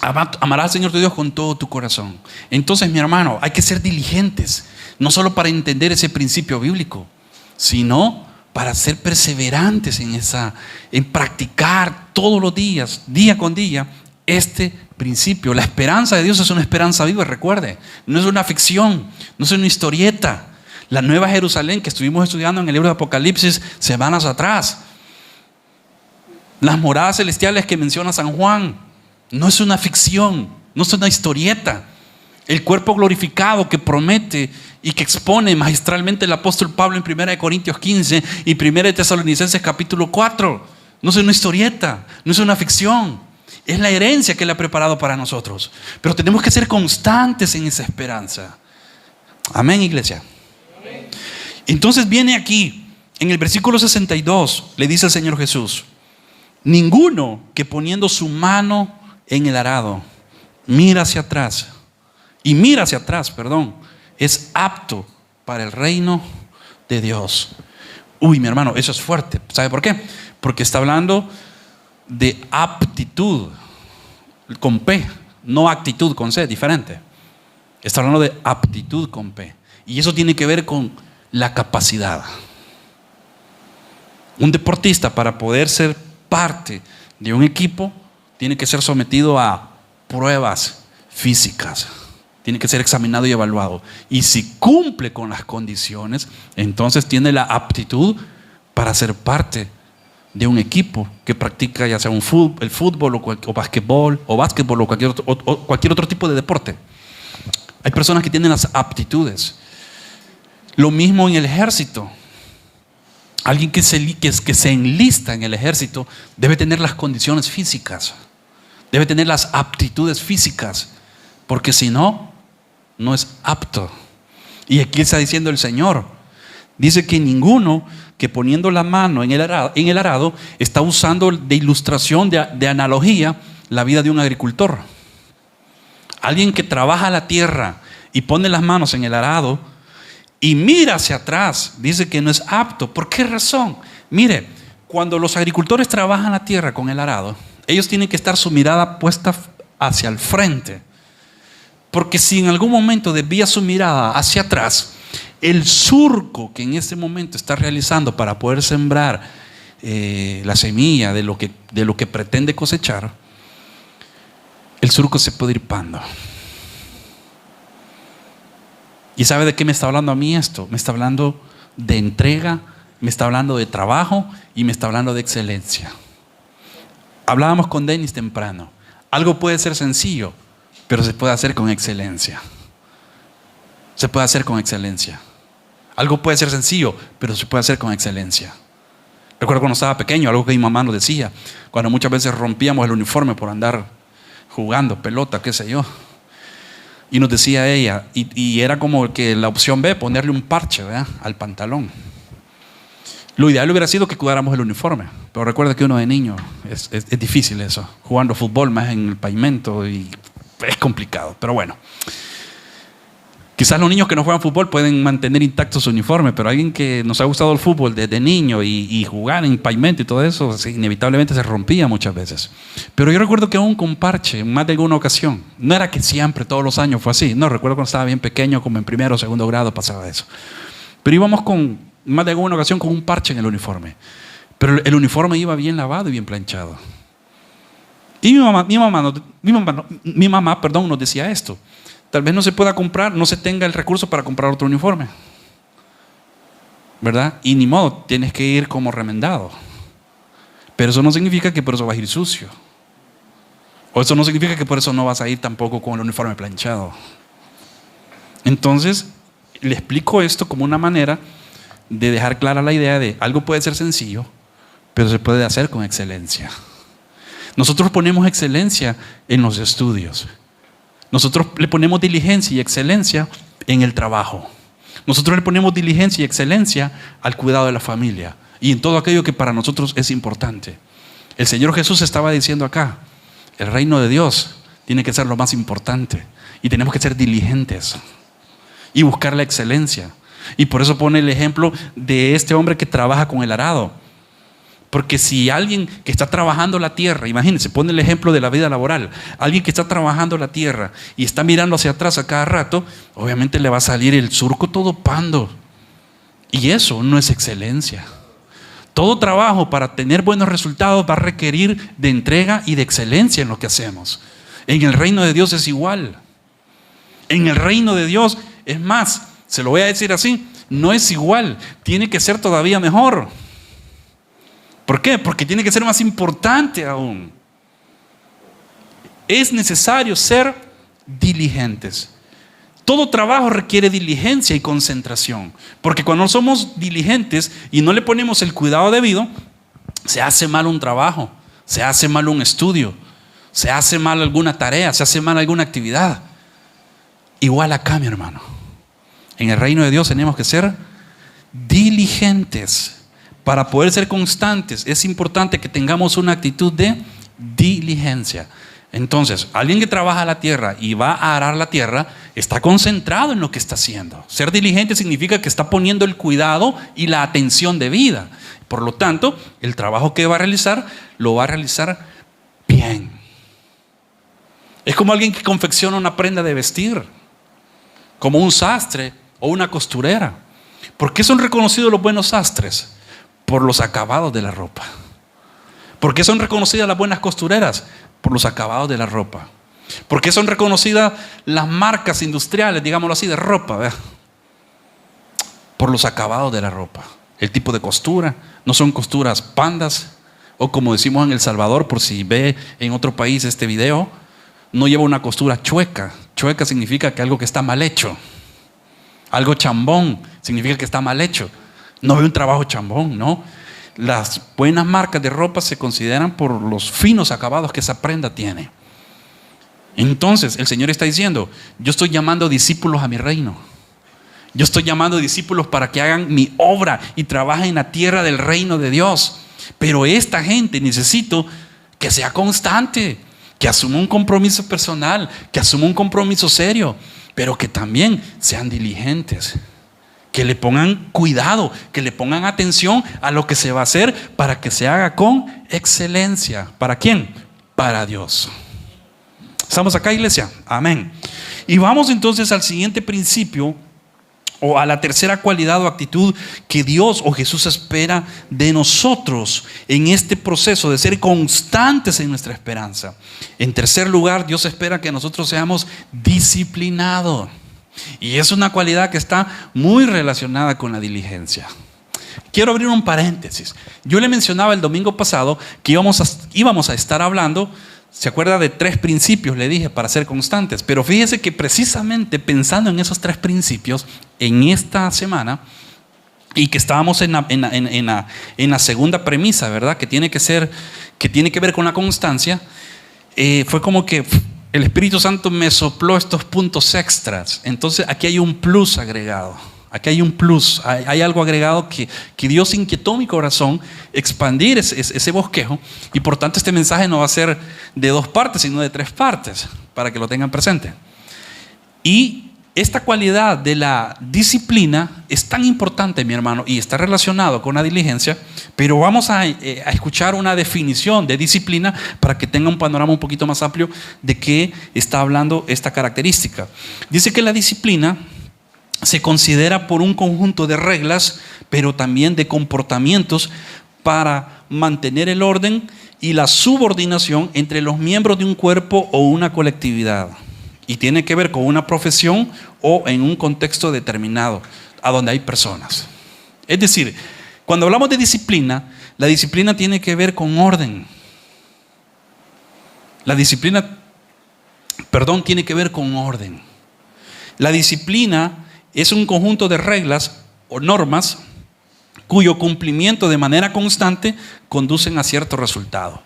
Amarás al Señor tu Dios con todo tu corazón. Entonces, mi hermano, hay que ser diligentes. No solo para entender ese principio bíblico, sino para ser perseverantes en practicar todos los días, día con día, este principio. La esperanza de Dios es una esperanza viva, recuerde. No es una ficción, no es una historieta. La Nueva Jerusalén que estuvimos estudiando en el libro de Apocalipsis semanas atrás. Las moradas celestiales que menciona San Juan. No es una ficción, no es una historieta. El cuerpo glorificado que promete y que expone magistralmente el apóstol Pablo en 1 Corintios 15 y 1 Tesalonicenses capítulo 4. No es una historieta, no es una ficción, es la herencia que Él ha preparado para nosotros. Pero tenemos que ser constantes en esa esperanza. Amén, iglesia. Amén. Entonces viene aquí, en el versículo 62, le dice el Señor Jesús: ninguno que poniendo su mano en el arado mira hacia atrás, es apto para el reino de Dios. Uy, mi hermano, eso es fuerte. ¿Sabe por qué? Porque está hablando de aptitud con P, no actitud con C, diferente. Está hablando de aptitud con P. Y eso tiene que ver con la capacidad. Un deportista, para poder ser parte de un equipo, tiene que ser sometido a pruebas físicas. Tiene que ser examinado y evaluado. Y si cumple con las condiciones, entonces tiene la aptitud para ser parte de un equipo que practica ya sea el fútbol o básquetbol o cualquier otro tipo de deporte. Hay personas que tienen las aptitudes. Lo mismo en el ejército. Alguien que se enlista en el ejército debe tener las condiciones físicas, debe tener las aptitudes físicas, porque si no, no es apto. Y aquí está diciendo el Señor, dice que ninguno que poniendo la mano en el arado está usando de ilustración, de analogía, la vida de un agricultor. Alguien que trabaja la tierra y pone las manos en el arado y mira hacia atrás, dice que no es apto. ¿Por qué razón? Mire, cuando los agricultores trabajan la tierra con el arado, ellos tienen que estar su mirada puesta hacia el frente. Porque si en algún momento desvía su mirada hacia atrás, el surco que en ese momento está realizando para poder sembrar la semilla de lo que pretende cosechar, el surco se puede ir pando. ¿Y sabe de qué me está hablando a mí esto? Me está hablando de entrega, me está hablando de trabajo y me está hablando de excelencia. Hablábamos con Denis temprano. Algo puede ser sencillo, pero se puede hacer con excelencia. Se puede hacer con excelencia. Algo puede ser sencillo, pero se puede hacer con excelencia. Recuerdo cuando estaba pequeño, algo que mi mamá nos decía, cuando muchas veces rompíamos el uniforme por andar jugando pelota, qué sé yo. Y nos decía ella, y era como que la opción B, ponerle un parche, ¿verdad?, al pantalón. Lo ideal hubiera sido que cuidáramos el uniforme, pero recuerda que uno de niño es difícil eso, jugando fútbol más en el pavimento, y es complicado, pero bueno. Quizás los niños que no juegan fútbol pueden mantener intacto su uniforme, pero alguien que nos ha gustado el fútbol desde niño y jugar en pavimento y todo eso, inevitablemente se rompía muchas veces. Pero yo recuerdo que aún con parche, en más de alguna ocasión, no era que siempre, todos los años fue así. No, recuerdo cuando estaba bien pequeño, como en primero o segundo grado pasaba eso. Pero íbamos con, más de alguna ocasión, con un parche en el uniforme. Pero el uniforme iba bien lavado y bien planchado. Y mi mamá nos decía esto. Tal vez no se pueda comprar, no se tenga el recurso para comprar otro uniforme, ¿verdad? Y ni modo, tienes que ir como remendado. Pero eso no significa que por eso vas a ir sucio. O eso no significa que por eso no vas a ir tampoco con el uniforme planchado. Entonces, le explico esto como una manera de dejar clara la idea de algo puede ser sencillo, pero se puede hacer con excelencia. Nosotros ponemos excelencia en los estudios. Nosotros le ponemos diligencia y excelencia en el trabajo. Nosotros le ponemos diligencia y excelencia al cuidado de la familia y en todo aquello que para nosotros es importante. El Señor Jesús estaba diciendo acá, el reino de Dios tiene que ser lo más importante y tenemos que ser diligentes y buscar la excelencia. Y por eso pone el ejemplo de este hombre que trabaja con el arado. Porque si alguien que está trabajando la tierra, imagínense, pone el ejemplo de la vida laboral, alguien que está trabajando la tierra y está mirando hacia atrás a cada rato, obviamente le va a salir el surco todo pando. Y eso no es excelencia. Todo trabajo para tener buenos resultados va a requerir de entrega y de excelencia en lo que hacemos. En el reino de Dios es igual. En el reino de Dios, es más, se lo voy a decir así, no es igual, tiene que ser todavía mejor. ¿Por qué? Porque tiene que ser más importante aún. Es necesario ser diligentes. todo trabajo requiere diligencia y concentración. Porque cuando somos diligentes y no le ponemos el cuidado debido, se hace mal un trabajo, se hace mal un estudio, se hace mal alguna tarea, se hace mal alguna actividad. Igual acá, mi hermano. En el reino de Dios tenemos que ser diligentes. Para poder ser constantes es importante que tengamos una actitud de diligencia. Entonces, alguien que trabaja la tierra y va a arar la tierra está concentrado en lo que está haciendo. Ser diligente significa que está poniendo el cuidado y la atención debida. Por lo tanto, el trabajo que va a realizar lo va a realizar bien. Es como alguien que confecciona una prenda de vestir, como un sastre o una costurera. ¿Por qué son reconocidos los buenos sastres? Por los acabados de la ropa. ¿Por qué son reconocidas las buenas costureras? Por los acabados de la ropa. ¿Por qué son reconocidas las marcas industriales, digámoslo así, de ropa? ¿Verdad? Por los acabados de la ropa. El tipo de costura. No son costuras pandas, o como decimos en El Salvador, por si ve en otro país este video, no lleva una costura chueca. Chueca significa que algo que está mal hecho. Algo chambón significa que está mal hecho. No hay un trabajo chambón, ¿no? Las buenas marcas de ropa se consideran por los finos acabados que esa prenda tiene. Entonces el Señor está diciendo: yo estoy llamando discípulos a mi reino. Yo estoy llamando discípulos para que hagan mi obra y trabajen en la tierra del reino de Dios. Pero esta gente necesito que sea constante, que asuma un compromiso personal, que asuma un compromiso serio, pero que también sean diligentes. Que le pongan cuidado, que le pongan atención a lo que se va a hacer para que se haga con excelencia. ¿Para quién? Para Dios. ¿Estamos acá, iglesia? Amén. Y vamos entonces al siguiente principio, o a la tercera cualidad o actitud que Dios o Jesús espera de nosotros en este proceso de ser constantes en nuestra esperanza. En tercer lugar, Dios espera que nosotros seamos disciplinados. Y es una cualidad que está muy relacionada con la diligencia. Quiero abrir un paréntesis. Yo le mencionaba el domingo pasado que íbamos a estar hablando, ¿se acuerda? De 3 principios, le dije, para ser constantes. Pero fíjese que precisamente pensando en esos 3 principios, en esta semana, y que estábamos en la segunda premisa, ¿verdad? Que tiene que ver con la constancia, fue como que el Espíritu Santo me sopló estos puntos extras. Entonces aquí hay un plus agregado. Aquí hay un plus, hay algo agregado que Dios inquietó mi corazón expandir ese bosquejo. Y por tanto este mensaje no va a ser de 2 partes, sino de 3 partes, para que lo tengan presente. Y esta cualidad de la disciplina es tan importante, mi hermano, y está relacionado con la diligencia. Pero vamos a escuchar una definición de disciplina para que tenga un panorama un poquito más amplio de qué está hablando esta característica. Dice que la disciplina se considera por un conjunto de reglas, pero también de comportamientos para mantener el orden y la subordinación entre los miembros de un cuerpo o una colectividad. Y tiene que ver con una profesión o en un contexto determinado, a donde hay personas. Es decir, cuando hablamos de disciplina, la disciplina tiene que ver con orden. La disciplina, tiene que ver con orden. La disciplina es un conjunto de reglas o normas cuyo cumplimiento de manera constante conducen a cierto resultado.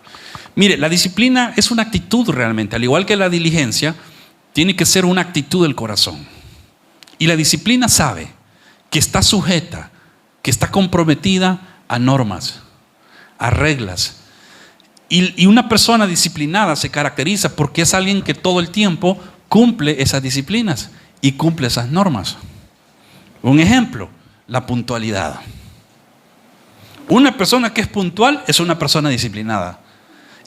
Mire, la disciplina es una actitud realmente, al igual que la diligencia, tiene que ser una actitud del corazón. Y la disciplina sabe que está sujeta, que está comprometida a normas, a reglas. Y una persona disciplinada se caracteriza porque es alguien que todo el tiempo cumple esas disciplinas y cumple esas normas. Un ejemplo, la puntualidad. Una persona que es puntual es una persona disciplinada.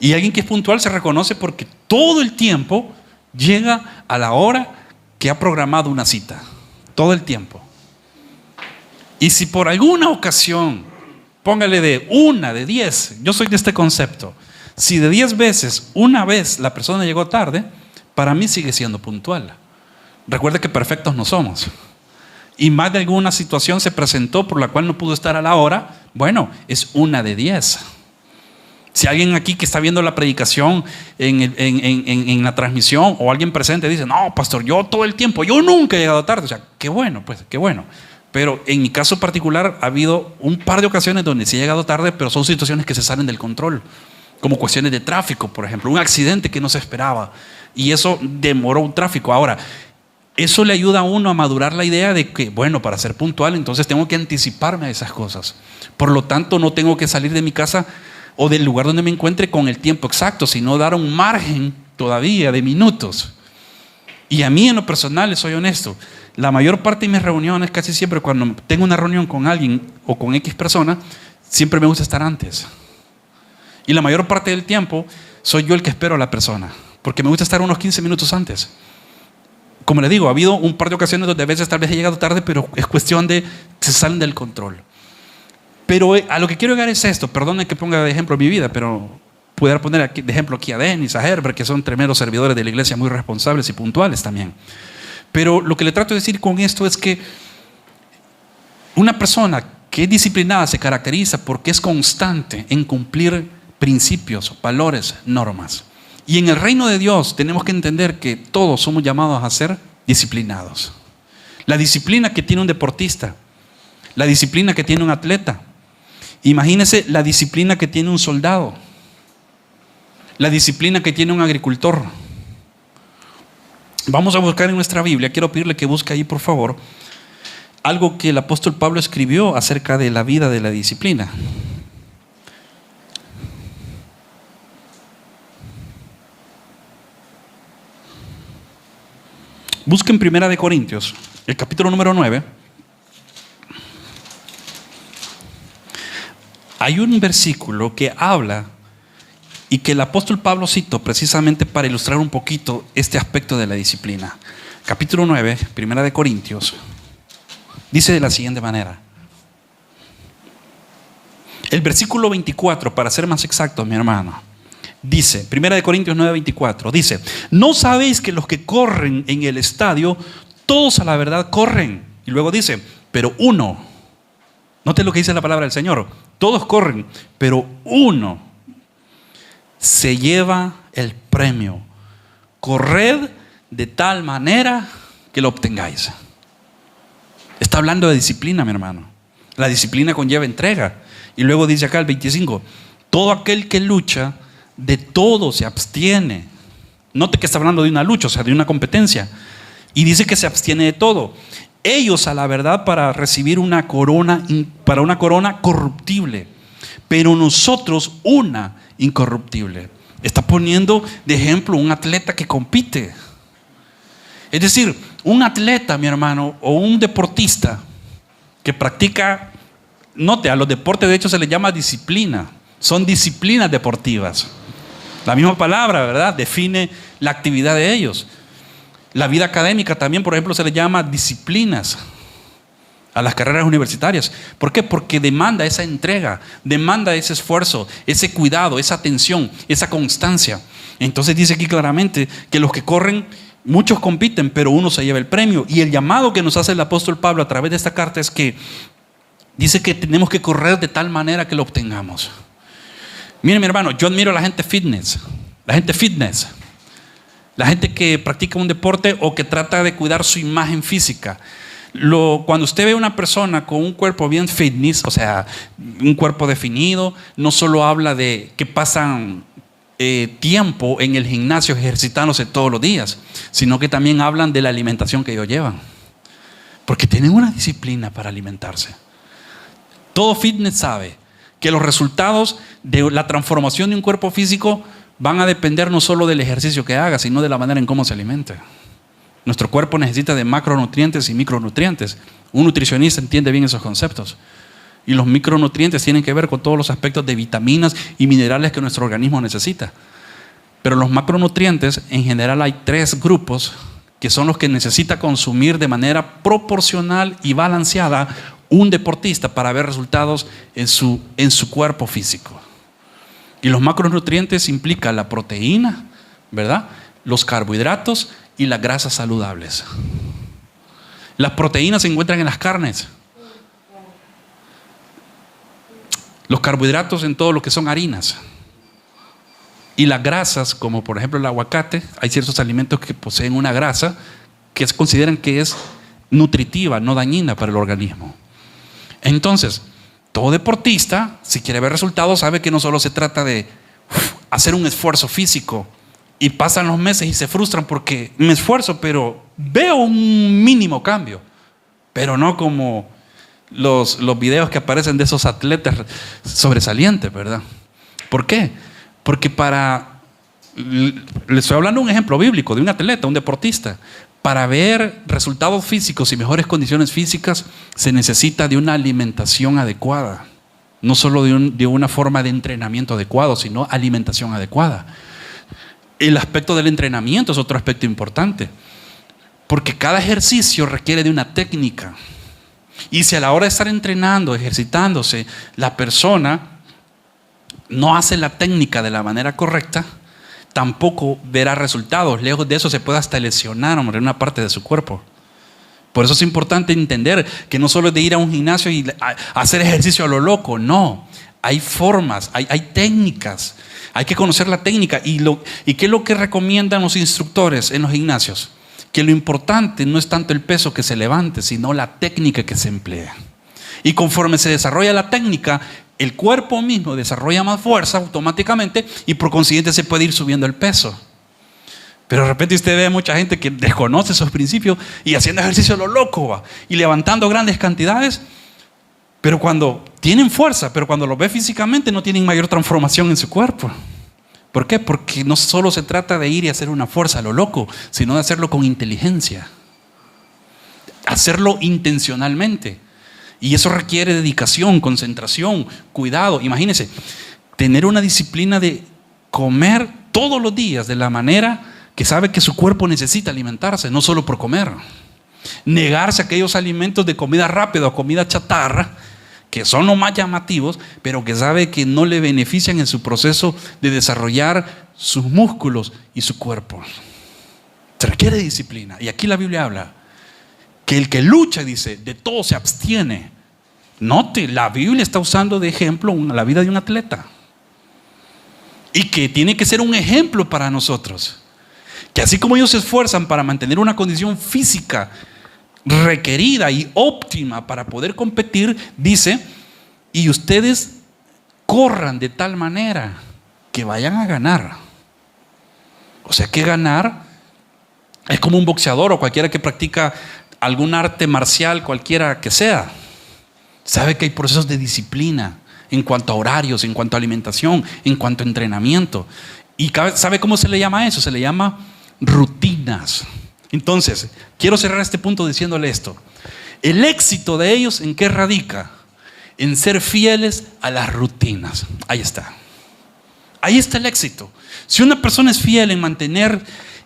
Y alguien que es puntual se reconoce porque todo el tiempo llega a la hora que ha programado una cita. Todo el tiempo. Y si por alguna ocasión, póngale de 1, de 10, yo soy de este concepto. Si de 10 veces, 1 vez la persona llegó tarde, para mí sigue siendo puntual. Recuerde que perfectos no somos. Y más de alguna situación se presentó por la cual no pudo estar a la hora. Bueno, es 1 de 10. Si alguien aquí que está viendo la predicación en la transmisión o alguien presente dice, no, pastor, yo todo el tiempo, yo nunca he llegado tarde. O sea, qué bueno, pues, qué bueno. Pero en mi caso particular ha habido un par de ocasiones donde sí he llegado tarde, pero son situaciones que se salen del control. Como cuestiones de tráfico, por ejemplo, un accidente que no se esperaba. Y eso demoró un tráfico. Ahora, eso le ayuda a uno a madurar la idea de que, bueno, para ser puntual, entonces tengo que anticiparme a esas cosas. Por lo tanto, no tengo que salir de mi casa o del lugar donde me encuentre con el tiempo exacto, sino dar un margen todavía de minutos. Y a mí en lo personal, les soy honesto, la mayor parte de mis reuniones, casi siempre cuando tengo una reunión con alguien o con X persona, siempre me gusta estar antes. Y la mayor parte del tiempo soy yo el que espero a la persona, porque me gusta estar unos 15 minutos antes. Como les digo, ha habido un par de ocasiones donde a veces tal vez he llegado tarde, pero es cuestión de que se salen del control. Pero a lo que quiero llegar es esto, perdonen que ponga de ejemplo mi vida, pero pudiera poner aquí, de ejemplo aquí a Denis, a Herbert, que son tremendos servidores de la iglesia, muy responsables y puntuales también. Pero lo que le trato de decir con esto es que una persona que es disciplinada se caracteriza porque es constante en cumplir principios, valores, normas. Y en el reino de Dios tenemos que entender que todos somos llamados a ser disciplinados. La disciplina que tiene un deportista, la disciplina que tiene un atleta. Imagínense la disciplina que tiene un soldado, la disciplina que tiene un agricultor. Vamos a buscar en nuestra Biblia, quiero pedirle que busque ahí por favor, algo que el apóstol Pablo escribió acerca de la vida de la disciplina. Busquen Primera de Corintios, el capítulo número 9. Hay un versículo que habla y que el apóstol Pablo citó precisamente para ilustrar un poquito este aspecto de la disciplina. Capítulo 9, Primera de Corintios, dice de la siguiente manera. El versículo 24, para ser más exacto, mi hermano, dice, Primera de Corintios 9, 24, dice, ¿no sabéis que los que corren en el estadio, todos a la verdad corren? Y luego dice, pero uno, note lo que dice la palabra del Señor, todos corren, pero uno se lleva el premio. Corred de tal manera que lo obtengáis. Está hablando de disciplina, mi hermano. La disciplina conlleva entrega. Y luego dice acá el 25, todo aquel que lucha, de todo se abstiene. Note que está hablando de una lucha, o sea, de una competencia. Y dice que se abstiene de todo. Ellos a la verdad para recibir una corona, para una corona corruptible, pero nosotros una incorruptible. Está poniendo de ejemplo un atleta que compite. Es decir, un atleta, mi hermano, o un deportista que practica, note, a los deportes de hecho se les llama disciplina. Son disciplinas deportivas. La misma palabra, ¿verdad?, define la actividad de ellos. La vida académica también, por ejemplo, se le llama disciplinas a las carreras universitarias. ¿Por qué? Porque demanda esa entrega, demanda ese esfuerzo, ese cuidado, esa atención, esa constancia. Entonces dice aquí claramente que los que corren, muchos compiten, pero uno se lleva el premio. Y el llamado que nos hace el apóstol Pablo a través de esta carta es que dice que tenemos que correr de tal manera que lo obtengamos. Miren, mi hermano, yo admiro a la gente fitness, la gente que practica un deporte o que trata de cuidar su imagen física. Cuando usted ve a una persona con un cuerpo bien fitness, o sea, un cuerpo definido, no solo habla de que pasan tiempo en el gimnasio ejercitándose todos los días, sino que también hablan de la alimentación que ellos llevan, porque tienen una disciplina para alimentarse. Todo fitness sabe que los resultados de la transformación de un cuerpo físico van a depender no solo del ejercicio que haga, sino de la manera en cómo se alimente. Nuestro cuerpo necesita de macronutrientes y micronutrientes. Un nutricionista entiende bien esos conceptos. Y los micronutrientes tienen que ver con todos los aspectos de vitaminas y minerales que nuestro organismo necesita. Pero los macronutrientes, en general hay 3 grupos que son los que necesita consumir de manera proporcional y balanceada un deportista para ver resultados en su cuerpo físico. Y los macronutrientes implican la proteína, ¿verdad?, los carbohidratos y las grasas saludables. Las proteínas se encuentran en las carnes. Los carbohidratos en todo lo que son harinas. Y las grasas, como por ejemplo el aguacate, hay ciertos alimentos que poseen una grasa que consideran que es nutritiva, no dañina para el organismo. Entonces, todo deportista, si quiere ver resultados, sabe que no solo se trata de hacer un esfuerzo físico y pasan los meses y se frustran porque me esfuerzo, pero veo un mínimo cambio. Pero no como los videos que aparecen de esos atletas sobresalientes, ¿verdad? ¿Por qué? Porque le estoy hablando de un ejemplo bíblico de un atleta, un deportista. Para ver resultados físicos y mejores condiciones físicas se necesita de una alimentación adecuada. No solo de una forma de entrenamiento adecuado, sino alimentación adecuada. El aspecto del entrenamiento es otro aspecto importante, porque cada ejercicio requiere de una técnica. Y si a la hora de estar entrenando, ejercitándose, la persona no hace la técnica de la manera correcta, tampoco verá resultados. Lejos de eso se puede hasta lesionar, hombre, en una parte de su cuerpo. Por eso es importante entender que no solo es de ir a un gimnasio y hacer ejercicio a lo loco, no. Hay formas, hay técnicas. Hay que conocer la técnica. ¿Y qué es lo que recomiendan los instructores en los gimnasios? Que lo importante no es tanto el peso que se levante, sino la técnica que se emplea. Y conforme se desarrolla la técnica, el cuerpo mismo desarrolla más fuerza automáticamente y por consiguiente se puede ir subiendo el peso. Pero de repente usted ve a mucha gente que desconoce esos principios y haciendo ejercicio a lo loco, va, y levantando grandes cantidades, pero cuando tienen fuerza, pero cuando lo ve físicamente no tienen mayor transformación en su cuerpo. ¿Por qué? Porque no solo se trata de ir y hacer una fuerza a lo loco, sino de hacerlo con inteligencia, hacerlo intencionalmente. Y eso requiere dedicación, concentración, cuidado. Imagínense, tener una disciplina de comer todos los días de la manera que sabe que su cuerpo necesita alimentarse, no solo por comer. Negarse a aquellos alimentos de comida rápida o comida chatarra, que son los más llamativos, pero que sabe que no le benefician en su proceso de desarrollar sus músculos y su cuerpo. Se requiere disciplina. Y aquí la Biblia habla que el que lucha, dice, de todo se abstiene. Note, la Biblia está usando de ejemplo la vida de un atleta. Y que tiene que ser un ejemplo para nosotros. Que así como ellos se esfuerzan para mantener una condición física requerida y óptima para poder competir, dice, y ustedes corran de tal manera que vayan a ganar. O sea que ganar es como un boxeador o cualquiera que practica algún arte marcial, cualquiera que sea. Sabe que hay procesos de disciplina en cuanto a horarios, en cuanto a alimentación, en cuanto a entrenamiento. ¿Y sabe cómo se le llama a eso? Se le llama rutinas. Entonces, quiero cerrar este punto diciéndole esto. El éxito de ellos, ¿en qué radica? En ser fieles a las rutinas. Ahí está. Ahí está el éxito. Si una persona es fiel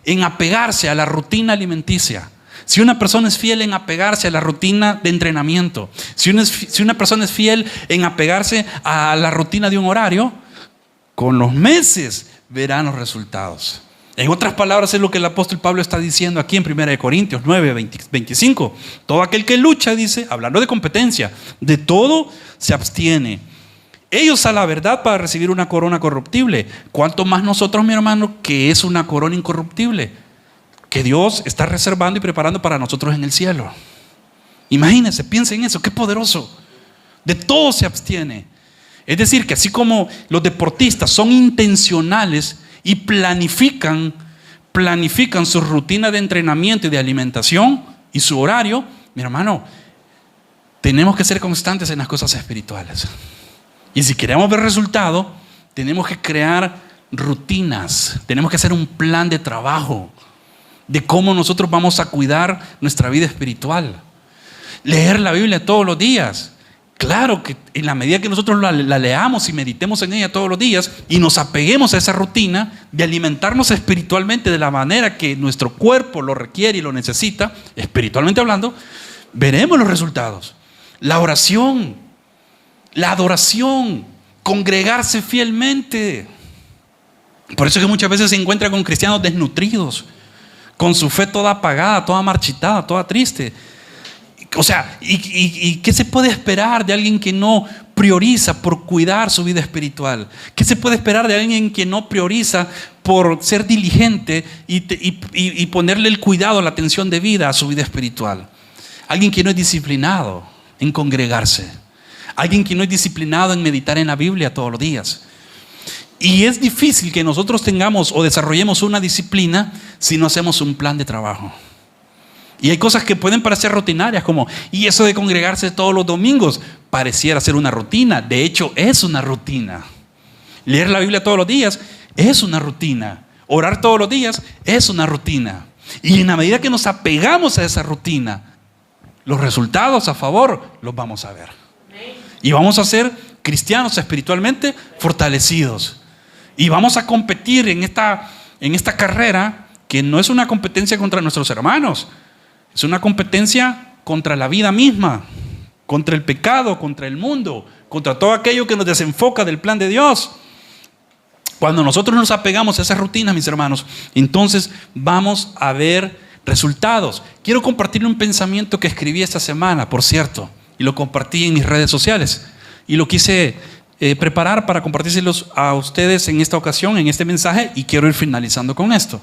en apegarse a la rutina alimenticia, si una persona es fiel en apegarse a la rutina de entrenamiento, si una persona es fiel en apegarse a la rutina de un horario, con los meses verán los resultados. En otras palabras, es lo que el apóstol Pablo está diciendo aquí en 1 Corintios 9, 25. Todo aquel que lucha, dice, hablando de competencia, de todo se abstiene. Ellos a la verdad para recibir una corona corruptible. ¿Cuánto más nosotros, mi hermano, que es una corona incorruptible? Que Dios está reservando y preparando para nosotros en el cielo. Imagínense, piensen en eso, qué poderoso. De todo se abstiene. Es decir, que así como los deportistas son intencionales y planifican su rutina de entrenamiento y de alimentación y su horario, mi hermano, tenemos que ser constantes en las cosas espirituales. Y si queremos ver resultado, tenemos que crear rutinas, tenemos que hacer un plan de trabajo de cómo nosotros vamos a cuidar nuestra vida espiritual. Leer la Biblia todos los días. Claro que en la medida que nosotros la leamos y meditemos en ella todos los días y nos apeguemos a esa rutina de alimentarnos espiritualmente de la manera que nuestro cuerpo lo requiere y lo necesita, espiritualmente hablando, veremos los resultados. La oración, la adoración, congregarse fielmente. Por eso es que muchas veces se encuentra con cristianos desnutridos, con su fe toda apagada, toda marchitada, toda triste. O sea, ¿y qué se puede esperar de alguien que no prioriza por cuidar su vida espiritual? ¿Qué se puede esperar de alguien que no prioriza por ser diligente y ponerle el cuidado, la atención de vida a su vida espiritual? Alguien que no es disciplinado en congregarse. Alguien que no es disciplinado en meditar en la Biblia todos los días. Y es difícil que nosotros tengamos o desarrollemos una disciplina si no hacemos un plan de trabajo. Y hay cosas que pueden parecer rutinarias, como, y eso de congregarse todos los domingos, pareciera ser una rutina. De hecho, es una rutina. Leer la Biblia todos los días es una rutina. Orar todos los días es una rutina. Y en la medida que nos apegamos a esa rutina, los resultados a favor los vamos a ver. Y vamos a ser cristianos espiritualmente fortalecidos. Y vamos a competir en esta carrera que no es una competencia contra nuestros hermanos. Es una competencia contra la vida misma, contra el pecado, contra el mundo, contra todo aquello que nos desenfoca del plan de Dios. Cuando nosotros nos apegamos a esas rutinas, mis hermanos, entonces vamos a ver resultados. Quiero compartirle un pensamiento que escribí esta semana, por cierto, y lo compartí en mis redes sociales. Y lo quise preparar para compartírselos a ustedes en esta ocasión, en este mensaje, y quiero ir finalizando con esto.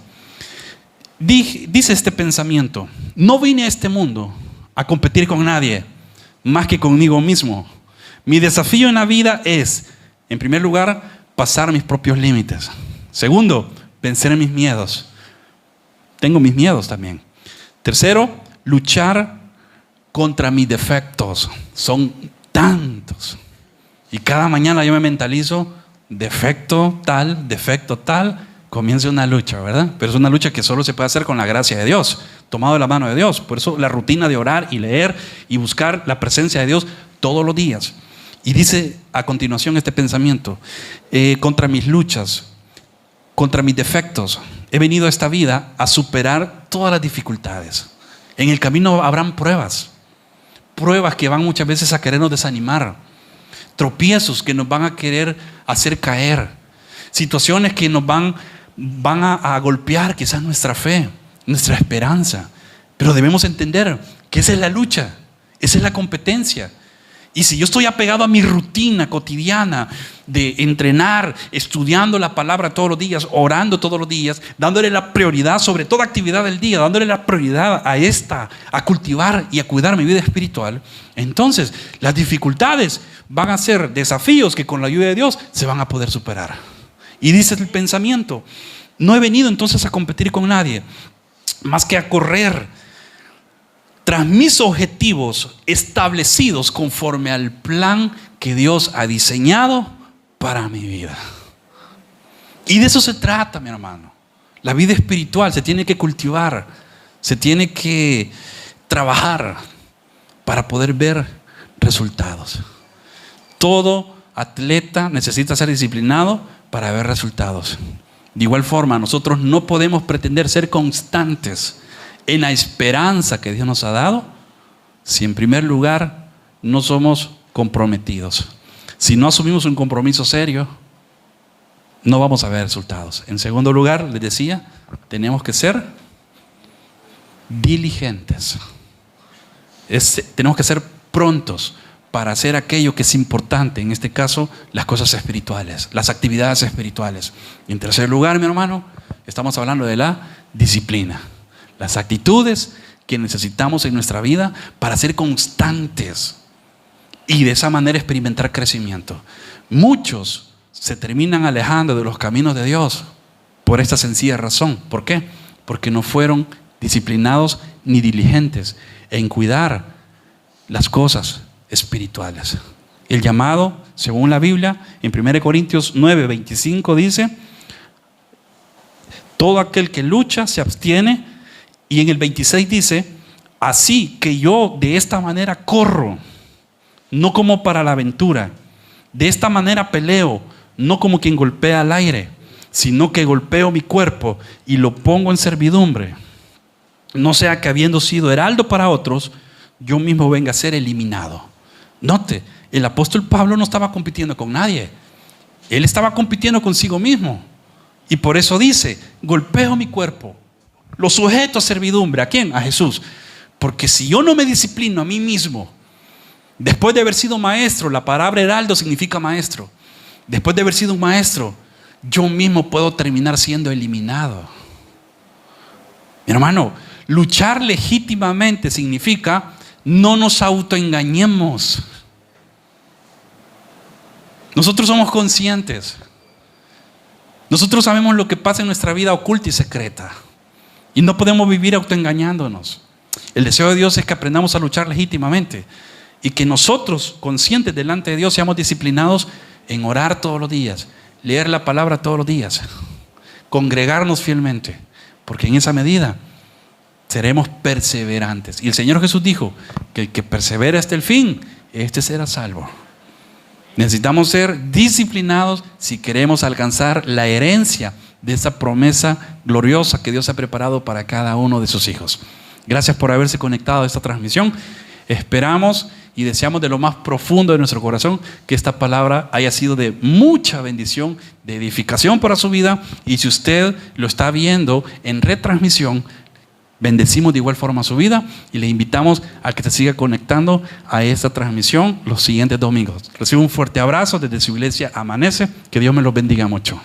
Dice este pensamiento: no vine a este mundo a competir con nadie más que conmigo mismo. Mi desafío en la vida es, en primer lugar, pasar mis propios límites. Segundo, vencer mis miedos. Tengo mis miedos también. Tercero, luchar contra mis defectos. Son tantos. Y cada mañana yo me mentalizo, defecto tal, comienza una lucha, ¿verdad? Pero es una lucha que solo se puede hacer con la gracia de Dios, tomado de la mano de Dios. Por eso la rutina de orar y leer y buscar la presencia de Dios todos los días. Y dice a continuación este pensamiento: contra mis luchas, contra mis defectos, he venido a esta vida a superar todas las dificultades. En el camino habrán pruebas que van muchas veces a querernos desanimar, tropiezos que nos van a querer hacer caer, situaciones que nos van a golpear quizás nuestra fe, nuestra esperanza. Pero debemos entender que esa es la lucha, esa es la competencia. Y si yo estoy apegado a mi rutina cotidiana de entrenar, estudiando la palabra todos los días, orando todos los días, dándole la prioridad sobre toda actividad del día, dándole la prioridad a cultivar y a cuidar mi vida espiritual, entonces las dificultades van a ser desafíos que con la ayuda de Dios se van a poder superar. Y dice el pensamiento: no he venido entonces a competir con nadie más que a correr tras mis objetivos establecidos conforme al plan que Dios ha diseñado para mi vida. Y de eso se trata, mi hermano. La vida espiritual se tiene que cultivar, se tiene que trabajar para poder ver resultados. Todo atleta necesita ser disciplinado para ver resultados. De igual forma, nosotros no podemos pretender ser constantes en la esperanza que Dios nos ha dado si en primer lugar no somos comprometidos. Si no asumimos un compromiso serio, no vamos a ver resultados. En segundo lugar, les decía, tenemos que ser diligentes. Tenemos que ser prontos para hacer aquello que es importante, en este caso, las cosas espirituales, las actividades espirituales. Y en tercer lugar, mi hermano, estamos hablando de la disciplina. Las actitudes que necesitamos en nuestra vida para ser constantes y de esa manera experimentar crecimiento. Muchos se terminan alejando de los caminos de Dios por esta sencilla razón. ¿Por qué? Porque no fueron disciplinados ni diligentes en cuidar las cosas espirituales. El llamado, según la Biblia, en 1 Corintios 9:25 dice: todo aquel que lucha se abstiene. Y en el 26 dice: así que yo de esta manera corro, no como para la aventura. De esta manera peleo, no como quien golpea al aire, sino que golpeo mi cuerpo y lo pongo en servidumbre. No sea que habiendo sido heraldo para otros, yo mismo venga a ser eliminado. Note, el apóstol Pablo no estaba compitiendo con nadie. Él estaba compitiendo consigo mismo. Y por eso dice: golpeo mi cuerpo, lo sujeto a servidumbre. ¿A quién? A Jesús. Porque si yo no me disciplino a mí mismo, Después de haber sido maestro, la palabra heraldo significa maestro. Después de haber sido un maestro, yo mismo puedo terminar siendo eliminado. Mi hermano, luchar legítimamente significa no nos autoengañemos. Nosotros somos conscientes. Nosotros sabemos lo que pasa en nuestra vida oculta y secreta. Y no podemos vivir autoengañándonos. El deseo de Dios es que aprendamos a luchar legítimamente. Y que nosotros, conscientes delante de Dios, seamos disciplinados en orar todos los días, leer la palabra todos los días, congregarnos fielmente. Porque en esa medida seremos perseverantes. Y el Señor Jesús dijo que el que persevera hasta el fin, este será salvo. Necesitamos ser disciplinados si queremos alcanzar la herencia de esa promesa gloriosa que Dios ha preparado para cada uno de sus hijos. Gracias por haberse conectado a esta transmisión. Esperamos y deseamos de lo más profundo de nuestro corazón que esta palabra haya sido de mucha bendición, de edificación para su vida. Y si usted lo está viendo en retransmisión, bendecimos de igual forma su vida y le invitamos a que se siga conectando a esta transmisión los siguientes domingos. Recibo un fuerte abrazo desde su iglesia Amanece. Que Dios me los bendiga mucho.